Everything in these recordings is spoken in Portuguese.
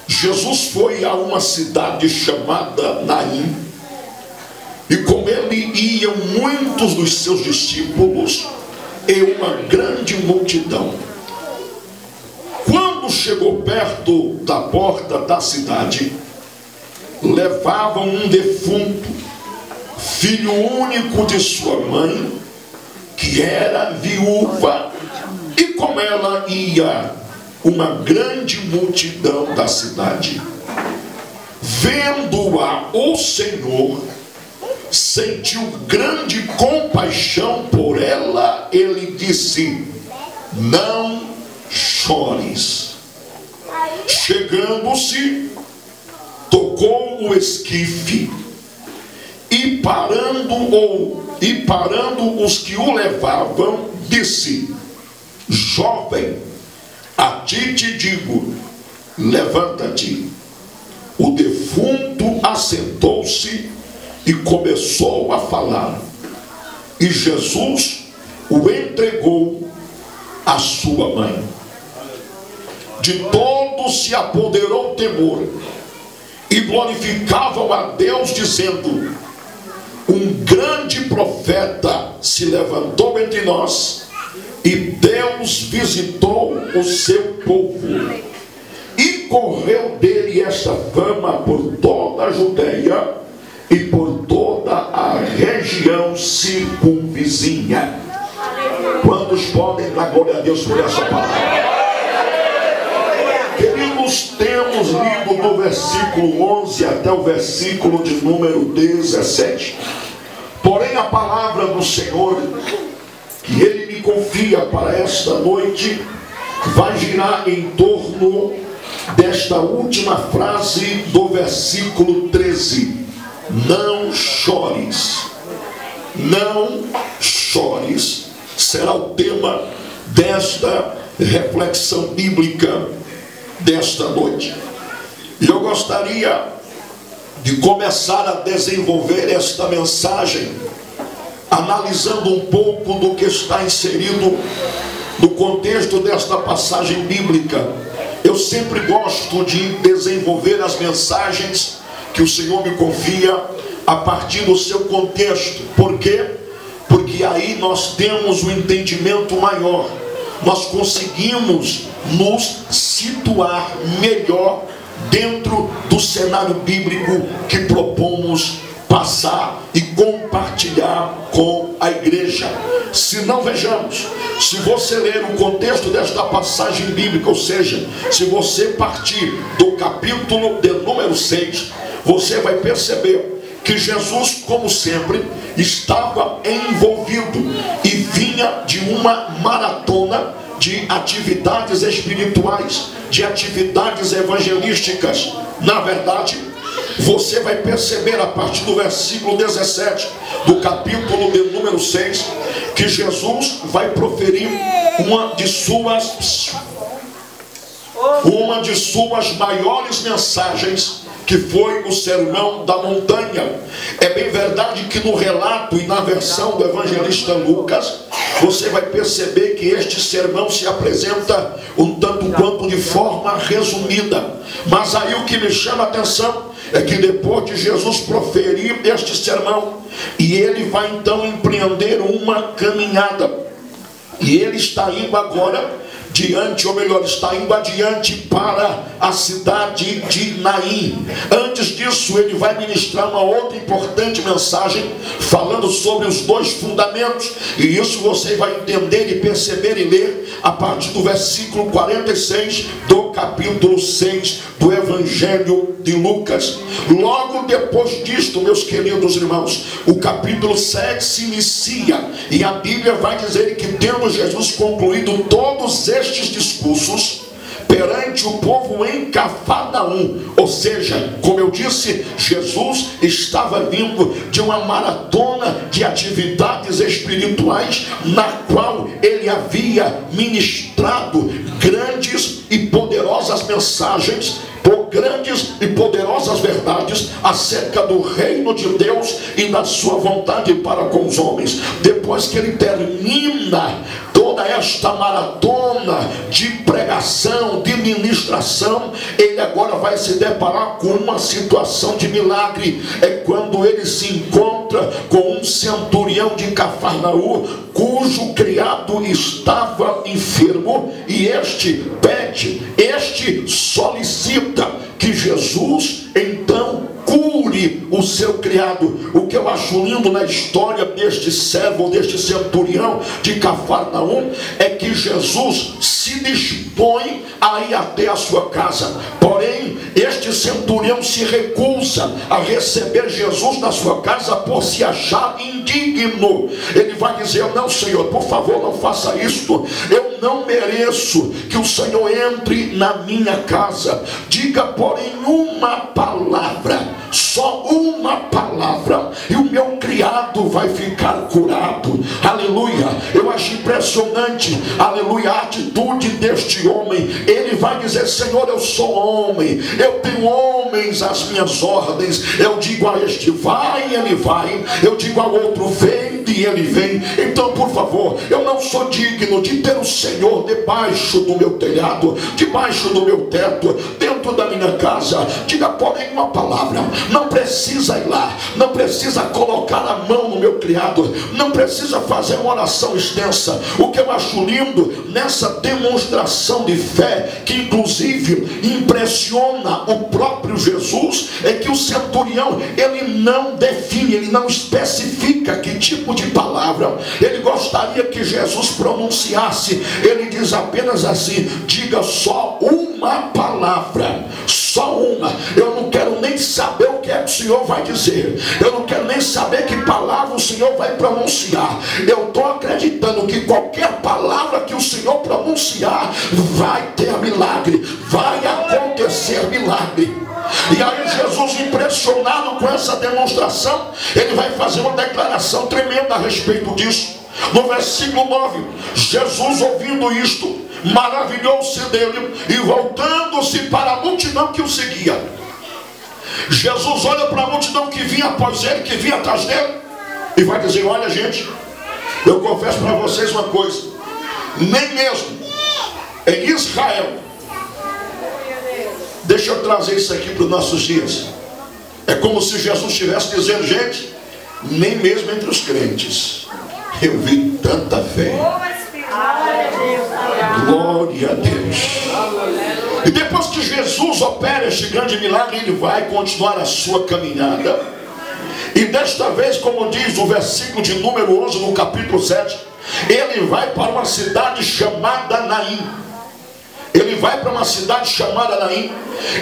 Jesus foi a uma cidade chamada Naim, e com ele iam muitos dos seus discípulos e uma grande multidão. Quando chegou perto da porta da cidade, levavam um defunto, filho único de sua mãe, que era viúva, e com ela ia uma grande multidão da cidade. Vendo-a, o Senhor sentiu grande compaixão por ela. Ele disse: não chores. Chegando-se, tocou o esquife, e parando os que o levavam, disse: jovem, a ti te digo, levanta-te. O defunto assentou-se e começou a falar, e Jesus o entregou à sua mãe. De todos se apoderou temor, e glorificavam a Deus, dizendo: um grande profeta se levantou entre nós, e Deus visitou o seu povo. E correu dele esta fama por toda a Judeia e por toda a região circunvizinha. Quantos podem dar glória a Deus por essa palavra? Queridos, temos lido do versículo 11 até o versículo de número 17. Porém, a palavra do Senhor, que Ele me confia para esta noite, vai girar em torno desta última frase do versículo 13. Não chores. Não chores será o tema desta reflexão bíblica desta noite. E eu gostaria de começar a desenvolver esta mensagem analisando um pouco do que está inserido no contexto desta passagem bíblica. Eu sempre gosto de desenvolver as mensagens que o Senhor me confia a partir do seu contexto. Por quê? Porque aí nós temos um entendimento maior. Nós conseguimos nos situar melhor dentro do cenário bíblico que propomos passar e compartilhar com a igreja. Se não, vejamos, se você ler o contexto desta passagem bíblica, ou seja, se você partir do capítulo de número 6, você vai perceber que Jesus, como sempre, estava envolvido e vinha de uma maratona de atividades espirituais, de atividades evangelísticas. Na verdade, você vai perceber a partir do versículo 17 do capítulo de número 6 que Jesus vai proferir uma de suas maiores mensagens, que foi o Sermão da Montanha. É bem verdade que no relato e na versão do evangelista Lucas, você vai perceber que este sermão se apresenta um tanto quanto de forma resumida. Mas aí o que me chama a atenção é que depois de Jesus proferir este sermão, e ele vai então empreender uma caminhada, e ele está indo agora diante, ou melhor, está indo adiante para a cidade de Naim. Antes disso, ele vai ministrar uma outra importante mensagem, falando sobre os dois fundamentos, e isso você vai entender e perceber e ler a partir do versículo 46 do capítulo 6 do Evangelho de Lucas. Logo depois disto, meus queridos irmãos, o capítulo 7 se inicia, e a Bíblia vai dizer que, tendo Jesus concluído todos estes discursos perante o povo em Cafarnaum, ou seja, como eu disse, Jesus estava vindo de uma maratona de atividades espirituais, na qual ele havia ministrado grandes e poderosas mensagens, por grandes e poderosas verdades acerca do reino de Deus e da sua vontade para com os homens. Depois que ele termina toda toda esta maratona de pregação, de ministração, ele agora vai se deparar com uma situação de milagre. É quando ele se encontra com um centurião de Cafarnaum, cujo criado estava enfermo, e este pede, este solicita que Jesus então cure o seu criado. O que eu acho lindo na história deste servo, deste centurião de Cafarnaum, é que Jesus se dispõe a ir até a sua casa. Porém, este centurião se recusa a receber Jesus na sua casa por se achar indigno. Ele vai dizer: não, Senhor, por favor, não faça isto. Eu não mereço que o Senhor entre na minha casa. Diga, porém, uma palavra, só uma palavra, e o meu criado vai ficar curado. Aleluia. Eu acho impressionante, aleluia, a atitude deste homem. Ele vai dizer: Senhor, eu sou homem, eu tenho homens às minhas ordens. Eu digo a este: vai, ele vai. Eu digo ao outro: vem, e ele vem. Então, por favor, eu não sou digno de ter o Senhor debaixo do meu telhado, debaixo do meu teto, dentro da minha casa. Diga, porém, uma palavra. Não precisa ir lá, não precisa colocar a mão no meu criado, não precisa fazer uma oração extensa. O que eu acho lindo nessa demonstração de fé, que inclusive impressiona o próprio Jesus, é que o centurião, ele não define, ele não especifica que tipo de palavra ele gostaria que Jesus pronunciasse. Ele diz apenas assim: diga só uma palavra, só uma. Eu não quero nem saber o que é que o Senhor vai dizer, eu não quero nem saber que palavra o Senhor vai pronunciar. Eu estou acreditando que qualquer palavra que o Senhor pronunciar vai ter milagre, vai acontecer milagre. E aí Jesus, impressionado com essa demonstração, ele vai fazer uma declaração tremenda a respeito disso. No versículo 9, Jesus, ouvindo isto, maravilhou-se dele, e voltando-se para a multidão que o seguia. Jesus olha para a multidão que vinha após ele, que vinha atrás dele, e vai dizer: olha, gente, eu confesso para vocês uma coisa, nem mesmo em Israel, deixa eu trazer isso aqui para os nossos dias, é como se Jesus estivesse dizendo: gente, nem mesmo entre os crentes eu vi tanta fé. Glória a Deus. E depois que Jesus opera este grande milagre, ele vai continuar a sua caminhada. E desta vez, como diz o versículo de número 11 no capítulo 7, ele vai para uma cidade chamada Naim. Ele vai para uma cidade chamada Naim,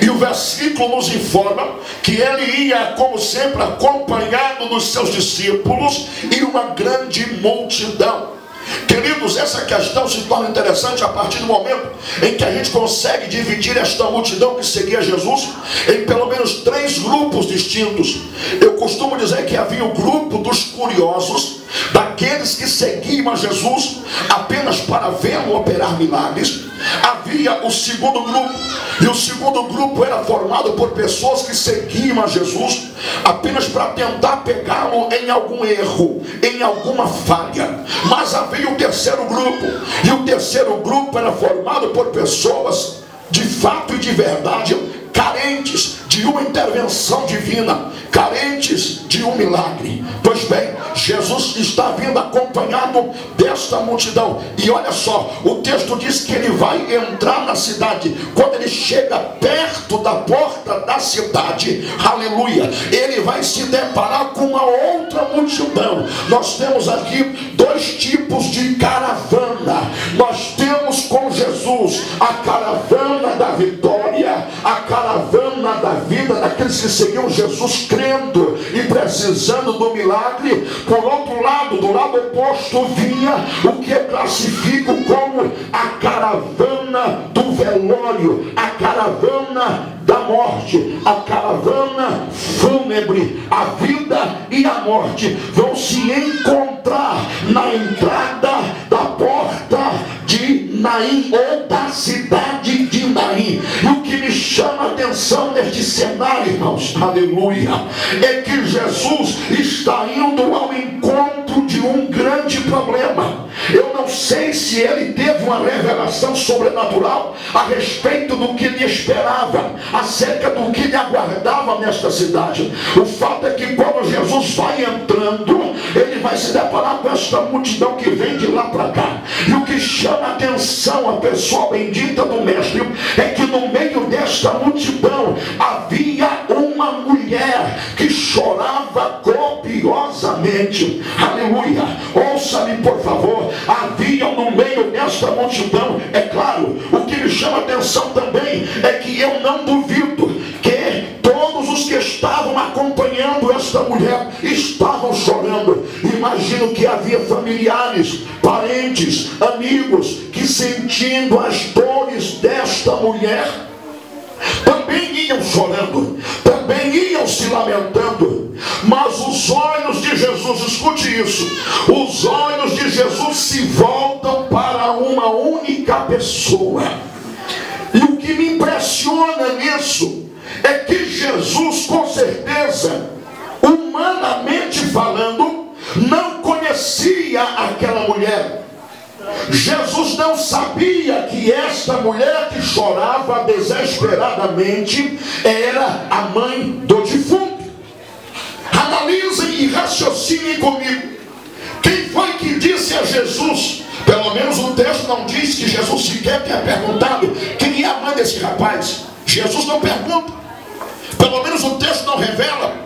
e o versículo nos informa que ele ia, como sempre, acompanhado dos seus discípulos e uma grande multidão. Queridos, essa questão se torna interessante a partir do momento em que a gente consegue dividir esta multidão que seguia Jesus em pelo menos 3 grupos distintos. Eu costumo dizer que havia o grupo dos curiosos, daqueles que seguiam a Jesus apenas para vê-lo operar milagres. Havia o segundo grupo, e o segundo grupo era formado por pessoas que seguiam a Jesus apenas para tentar pegá-lo em algum erro, em alguma falha. Mas havia o terceiro grupo, e o terceiro grupo era formado por pessoas de fato e de verdade carentes de uma intervenção divina, carentes de um milagre. Pois bem, Jesus está vindo acompanhado desta multidão, e olha só, o texto diz que ele vai entrar na cidade. Quando ele chega perto da porta da cidade, aleluia, ele vai se deparar com uma outra multidão. Nós temos aqui 2 tipos de caravana. Nós temos com Jesus a caravana da vitória, a caravana da vida daqueles que seguiam Jesus crendo e precisando do milagre. Por outro lado, do lado oposto, vinha o que eu classifico como a caravana do velório, a caravana da morte, a caravana fúnebre. A vida e a morte vão se encontrar na entrada da porta de Naim, ou da cidade de Naim. E o que me chama a atenção neste cenário, irmãos, aleluia, é que Jesus está indo ao encontro de um grande grande problema. Eu não sei se ele teve uma revelação sobrenatural a respeito do que lhe esperava, acerca do que lhe aguardava nesta cidade. O fato é que quando Jesus vai entrando, ele vai se deparar com esta multidão que vem de lá para cá. E o que chama a atenção a pessoa bendita do Mestre é que no meio desta multidão havia uma mulher que chorava copiosamente. Aleluia! Ouça-me, por favor. Havia no meio desta multidão, é claro, o que me chama a atenção também é que eu não duvido que todos os que estavam acompanhando esta mulher estavam chorando. Imagino que havia familiares, parentes, amigos que, sentindo as dores desta mulher, também iam chorando, também iam se lamentando. Mas os olhos de Jesus, escute isso, os olhos de Jesus se voltam para uma única pessoa. E o que me impressiona nisso é que Jesus, com certeza, humanamente falando, não conhecia aquela mulher. Jesus não sabia que esta mulher que chorava desesperadamente era a mãe do defunto. Analisem e raciocinem comigo. Quem foi que disse a Jesus? Pelo menos o texto não diz que Jesus sequer tenha perguntado quem é a mãe desse rapaz. Jesus não pergunta. Pelo menos o texto não revela.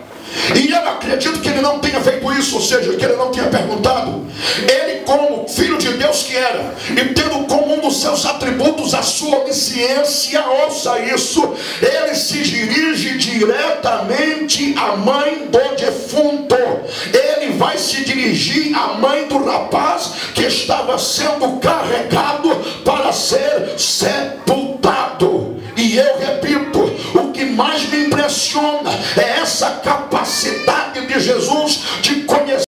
E eu acredito que ele não tenha feito isso, ou seja, que ele não tenha perguntado. Ele, como filho de Deus que era, e tendo como um dos seus atributos a sua onisciência, ouça isso, ele se dirige diretamente à mãe do defunto. Ele vai se dirigir à mãe do rapaz que estava sendo carregado para ser sepultado. E eu repito, o que mais me impressiona é essa capacidade de Jesus de